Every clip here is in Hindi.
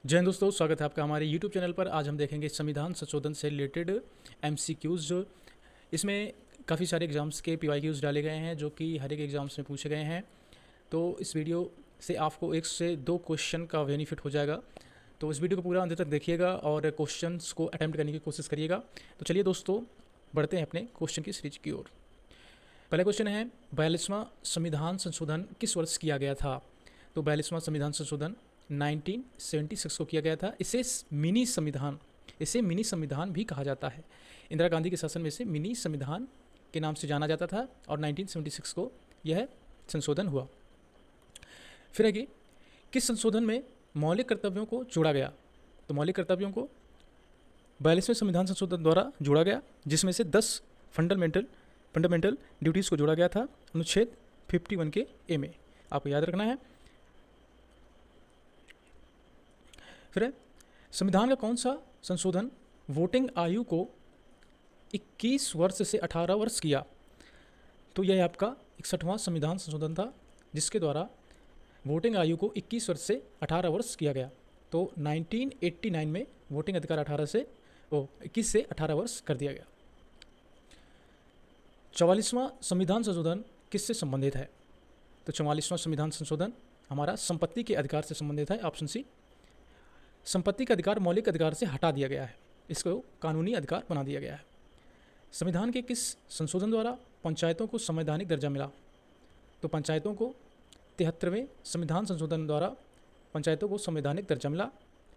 जय हिंद दोस्तों, स्वागत है आपका हमारे YouTube चैनल पर। आज हम देखेंगे संविधान संशोधन से रिलेटेड MCQs। जो इसमें काफ़ी सारे एग्ज़ाम्स के PYQs डाले गए हैं जो कि हर एक एग्ज़ाम्स में पूछे गए हैं। तो इस वीडियो से आपको 1 से 2 क्वेश्चन का बेनिफिट हो जाएगा। तो इस वीडियो को पूरा अंत तक देखिएगा और क्वेश्चंस को अटैम्प्ट करने की कोशिश करिएगा। तो चलिए दोस्तों, बढ़ते हैं अपने क्वेश्चन की सीरीज की ओर। पहला क्वेश्चन है, 42वां संविधान संशोधन किस वर्ष किया गया था? तो 42वां संविधान संशोधन 1976 को किया गया था। इसे मिनी संविधान भी कहा जाता है। इंदिरा गांधी के शासन में इसे मिनी संविधान के नाम से जाना जाता था और 1976 को यह संशोधन हुआ। फिर आगे, किस संशोधन में मौलिक कर्तव्यों को जोड़ा गया? तो मौलिक कर्तव्यों को 42वें संविधान संशोधन द्वारा जोड़ा गया, जिसमें से 10 फंडामेंटल ड्यूटीज़ को जोड़ा गया था अनुच्छेद 51 के ए में। आपको याद रखना है। फिर संविधान का कौन सा संशोधन वोटिंग आयु को 21 वर्ष से 18 वर्ष किया? तो यह आपका 61वां संविधान संशोधन था, जिसके द्वारा वोटिंग आयु को 21 वर्ष से 18 वर्ष किया गया। तो 1989 में वोटिंग अधिकार 21 से 18 वर्ष कर दिया गया। 44वां संविधान संशोधन किससे संबंधित है? तो 44वां संविधान संशोधन हमारा संपत्ति के अधिकार से संबंधित है। Option C. संपत्ति का अधिकार मौलिक अधिकार से हटा दिया गया है, इसको कानूनी अधिकार बना दिया गया है। संविधान के किस संशोधन द्वारा पंचायतों को संवैधानिक दर्जा मिला? तो पंचायतों को 73वें संविधान संशोधन द्वारा पंचायतों को संवैधानिक दर्जा मिला।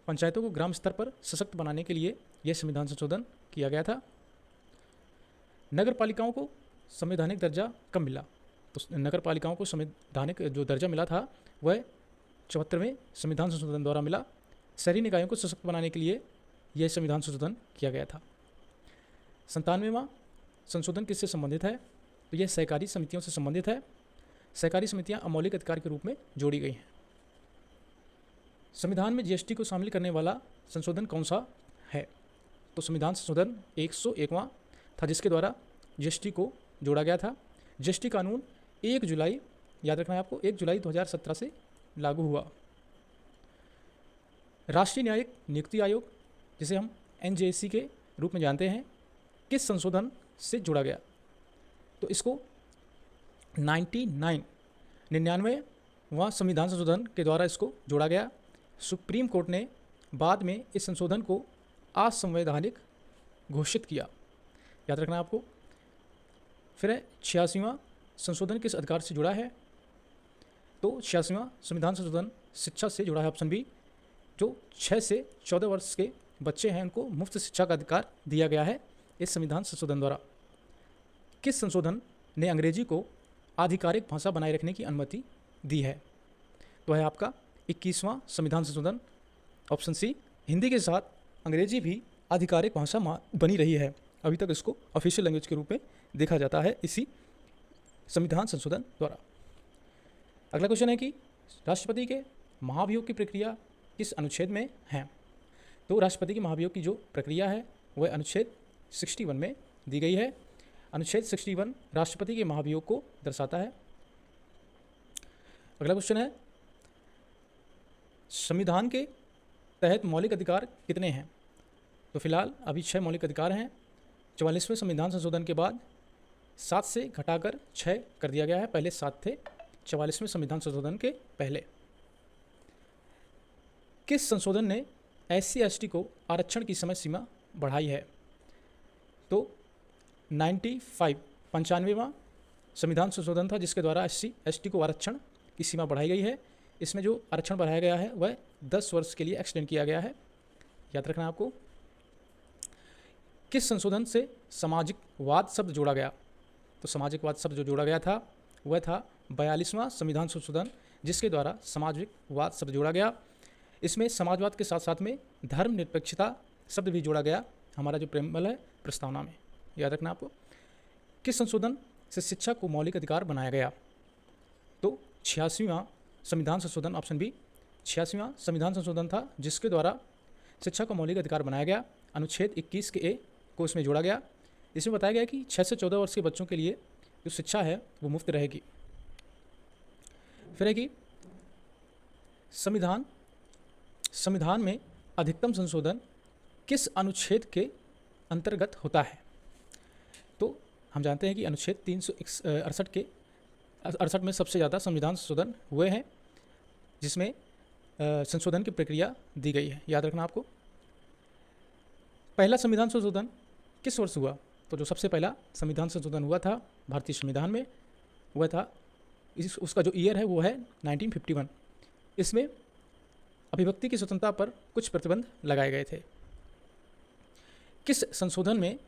पंचायतों को ग्राम स्तर पर सशक्त बनाने के लिए यह संविधान संशोधन किया गया था। नगर पालिकाओं को संवैधानिक दर्जा कब मिला? तो नगर पालिकाओं को संवैधानिक जो दर्जा मिला था वह 74वें संविधान संशोधन द्वारा मिला। शहरी निकायों को सशक्त बनाने के लिए यह संविधान संशोधन किया गया था। 97वां संशोधन किससे संबंधित है? तो यह सहकारी समितियों से संबंधित है। सहकारी समितियां अमौलिक अधिकार के रूप में जोड़ी गई हैं। संविधान में GST को शामिल करने वाला संशोधन कौन सा है? तो संविधान संशोधन 101वां था, जिसके द्वारा GST को जोड़ा गया था। GST कानून 1 जुलाई, याद रखना है आपको, 1 जुलाई 2017 से लागू हुआ। राष्ट्रीय न्यायिक नियुक्ति आयोग, जिसे हम NJSC के रूप में जानते हैं, किस संशोधन से जोड़ा गया? तो इसको 99वां संविधान संशोधन के द्वारा इसको जोड़ा गया। सुप्रीम कोर्ट ने बाद में इस संशोधन को असंवैधानिक घोषित किया, याद रखना आपको। फिर है 86वां संशोधन किस अधिकार से जुड़ा है? तो 86वां संविधान संशोधन शिक्षा से जुड़ा है। Option B. जो 6 से 14 वर्ष के बच्चे हैं उनको मुफ्त शिक्षा का अधिकार दिया गया है इस संविधान संशोधन द्वारा। किस संशोधन ने अंग्रेजी को आधिकारिक भाषा बनाए रखने की अनुमति दी है? तो है आपका 21वां संविधान संशोधन। Option C. हिंदी के साथ अंग्रेजी भी आधिकारिक भाषा बनी रही है। अभी तक इसको ऑफिशियल लैंग्वेज के रूप में देखा जाता है इसी संविधान संशोधन द्वारा। अगला क्वेश्चन है कि राष्ट्रपति के महाभियोग की प्रक्रिया किस अनुच्छेद में है? तो राष्ट्रपति के महाभियोग की जो प्रक्रिया है वह अनुच्छेद 61 में दी गई है। अनुच्छेद 61 राष्ट्रपति के महाभियोग को दर्शाता है। अगला क्वेश्चन है, संविधान के तहत मौलिक अधिकार कितने हैं? तो फिलहाल अभी 6 मौलिक अधिकार हैं। 44वें संविधान संशोधन के बाद 7 से घटाकर 6 कर दिया गया है। पहले 7 थे 44वें संविधान संशोधन के पहले। किस संशोधन ने SC/ST को आरक्षण की समय सीमा बढ़ाई है? तो 95वां संविधान संशोधन था, जिसके द्वारा SC/ST को आरक्षण की सीमा बढ़ाई गई है। इसमें जो आरक्षण बढ़ाया गया है वह 10 वर्ष के लिए एक्सटेंड किया गया है, याद रखना आपको। किस संशोधन से सामाजिकवाद शब्द जोड़ा गया? तो सामाजिकवाद शब्द जो जोड़ा गया था वह था 42वां संविधान संशोधन, जिसके द्वारा सामाजिकवाद शब्द जोड़ा गया। इसमें समाजवाद के साथ साथ में धर्मनिरपेक्षता शब्द भी जोड़ा गया, हमारा जो प्रेम्बल है प्रस्तावना में, याद रखना आपको। किस संशोधन से शिक्षा को मौलिक अधिकार बनाया गया? तो 86वां संविधान संशोधन। Option B. 86वां संविधान संशोधन था, जिसके द्वारा शिक्षा को मौलिक अधिकार बनाया गया। अनुच्छेद 21 के ए को इसमें जोड़ा गया। इसमें बताया गया कि 6 से 14 वर्ष के बच्चों के लिए जो शिक्षा है वो मुफ्त रहेगी। फिर है कि संविधान संविधान में अधिकतम संशोधन किस अनुच्छेद के अंतर्गत होता है? तो हम जानते हैं कि अनुच्छेद 368 में सबसे ज़्यादा संविधान संशोधन हुए हैं, जिसमें संशोधन की प्रक्रिया दी गई है। याद रखना आपको। पहला संविधान संशोधन किस वर्ष हुआ? तो जो सबसे पहला संविधान संशोधन हुआ था भारतीय संविधान में, हुआ था उसका जो ईयर है वो है 1951। इसमें अभिव्यक्ति की स्वतंत्रता पर कुछ प्रतिबंध लगाए गए थे। किस संशोधन में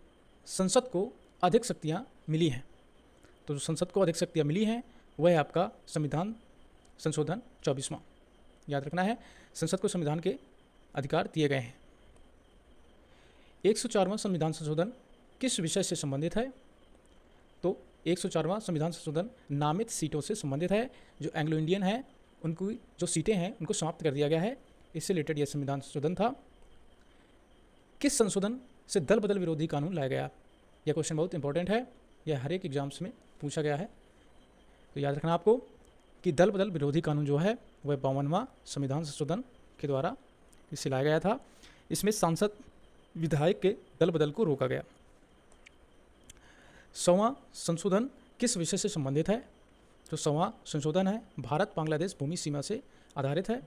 संसद को अधिक शक्तियाँ मिली हैं? तो जो संसद को अधिक शक्तियाँ मिली हैं वह है आपका संविधान संशोधन 24वां। याद रखना है, संसद को संविधान के अधिकार दिए गए हैं। 104वां संविधान संशोधन किस विषय से संबंधित है? तो 104वां संविधान संशोधन नामित सीटों से संबंधित है। जो एंग्लो इंडियन है उनको जो सीटें हैं उनको समाप्त कर दिया गया है, इससे रिलेटेड यह संविधान संशोधन था। किस संशोधन से दल बदल विरोधी कानून लाया गया? यह क्वेश्चन बहुत इंपॉर्टेंट है, यह हर एक एग्जाम्स में पूछा गया है। तो याद रखना आपको कि दल बदल विरोधी कानून जो है वह 52वां संविधान संशोधन के द्वारा इसे लाया गया था। इसमें सांसद विधायक के दल बदल को रोका गया। 100वां संशोधन किस विषय से संबंधित है? तो 100वां संशोधन है भारत बांग्लादेश भूमि सीमा से आधारित है।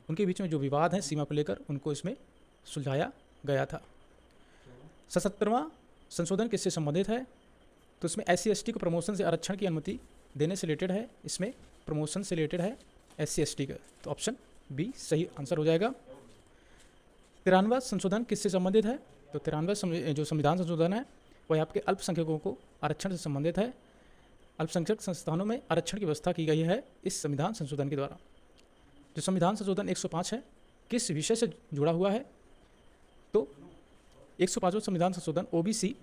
उनके बीच में जो विवाद हैं सीमा को लेकर उनको इसमें सुलझाया गया था। 77वां संशोधन किससे संबंधित है? तो इसमें SC/ST को प्रमोशन से आरक्षण की अनुमति देने से रिलेटेड है। इसमें प्रमोशन से रिलेटेड है SC/ST का, तो ऑप्शन बी सही आंसर हो जाएगा। 93वां संशोधन किससे संबंधित है? तो 93वां जो संविधान संशोधन है वह आपके अल्पसंख्यकों को आरक्षण से संबंधित है। अल्पसंख्यक संस्थानों में आरक्षण की व्यवस्था की गई है इस संविधान संशोधन के द्वारा। जो संविधान संशोधन 105 है किस विषय से जुड़ा हुआ है? तो 105वां संविधान संशोधन OBC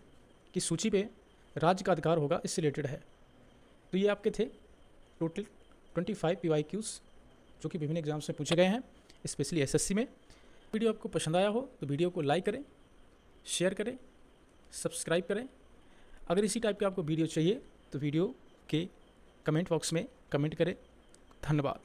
की सूची पे राज्य का अधिकार होगा, इससे रिलेटेड है। तो ये आपके थे टोटल 25 PYQs जो कि विभिन्न एग्जाम्स में पूछे गए हैं, स्पेशली SSC में। वीडियो आपको पसंद आया हो तो वीडियो को लाइक करें, शेयर करें, सब्सक्राइब करें। अगर इसी टाइप के आपको वीडियो चाहिए तो वीडियो के कमेंट बॉक्स में कमेंट करें। धन्यवाद।